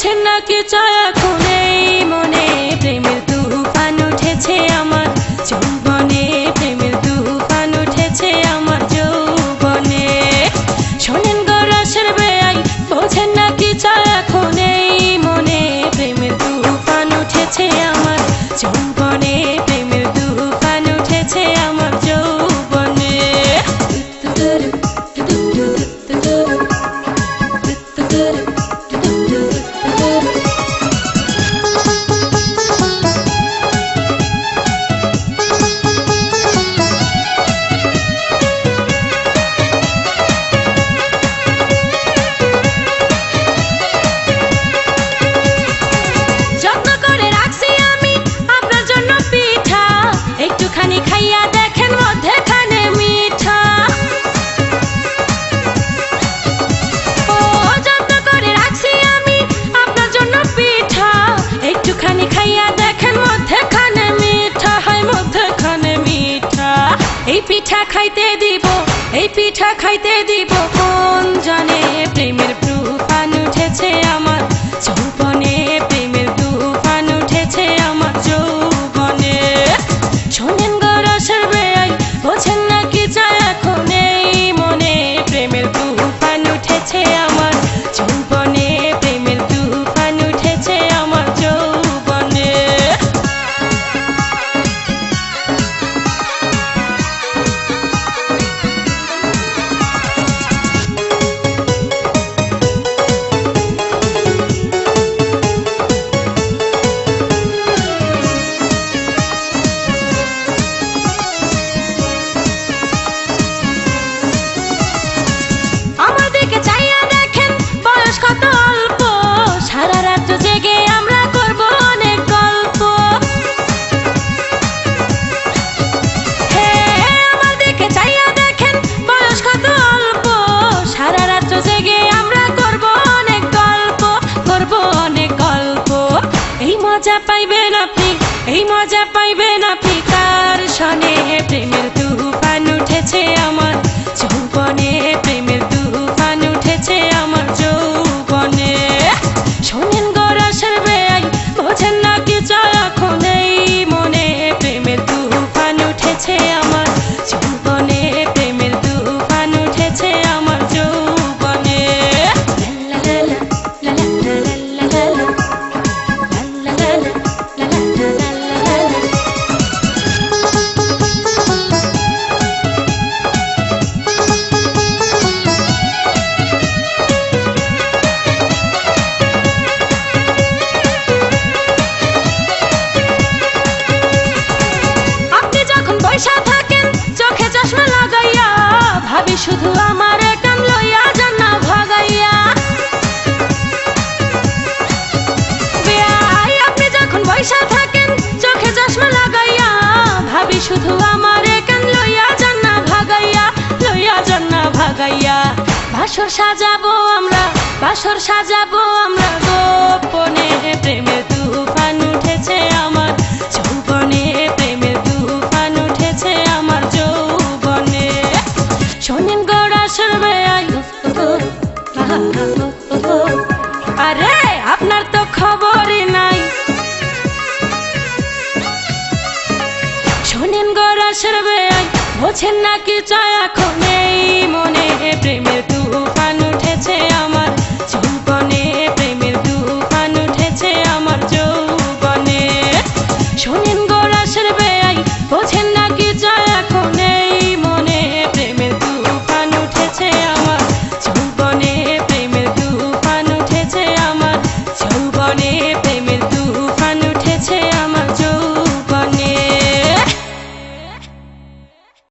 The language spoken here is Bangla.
বোঝেন না কি চায় এখন এই মনে প্রেমের তুফান উঠেছে আমার যৌবনে প্রেমের তুফান উঠেছে আমার যৌবনে শোনেন গো রসের বেয়াই বোঝেন না কি চায় এখন এই মনে প্রেমের তুফান উঠেছে আমার যৌবনে প্রেমের তুফান উঠেছে আমার যৌবনে একটুখানি খাইয়া দেখেন মধ্যেখানে মিঠা ও যত্ন করে রাখছি আমি আপনার জন্য পিঠা একটুখানি খাইয়া দেখেন মধ্যেখানে মিঠা হয় মধ্যেখানে মিঠা এই পিঠা খাইতে দিব এই পিঠা খাইতে দিব কোন জানে প্রেমের তুফান উঠেছে আমার যৌবনে প্রেমের তুফান উঠেছে আমার যৌবনে শোনেন গো রসের বেয়াই বোঝেন না কি চায় এখন এই মনে প্রেমের তুফান উঠেছে আমার যৌবনে প্রেমের তুফান উঠেছে আমার যৌবনে কত অল্প সারা রাত জেগে আমরা করব অনেক গল্প আমার দিকে চাইয়া দেখেন বয়স কত অল্প সারা রাত জেগে আমরা করব অনেক গল্প করব অনেক গল্প এই মজা পাইবেন আপনি এই মজা পাইবেন আপনি কার শোনে প্রেমের তুফান উঠেছে আমার যৌবনে প্রেমের তুফান উঠেছে আমার যৌবনে শোনেন গো রসের বেয়াই বোঝেন না কি চায় এখন এই মনে প্রেমের তুফান উঠেছে আমার যৌবনে প্রেমের তুফান উঠেছে আমার যৌবনে চোখে চশমা লাগাইয়া ভাবি শুধু আমার কান লইয়া যান না ভাগাইয়া আপনি যখন বৈশা থাকেন চোখে চশমা লাগাইয়া ভাবি শুধু আমার কান লইয়া যান না ভাগাইয়া লইয়া যান না ভাগাইয়া বাসর সাজাবো আমরা গোপনে প্রেমের তুফান উঠেছে আমার যৌবনে প্রেমের তুফান উঠেছে আমার যৌবনে শোনেন গো রসের বেয়াই আরে আপনার তো খবরই নাই শোনেন গো রসের বেয়াই বোঝেন না কি চায় এখন এই মনে প্রেমের তুফান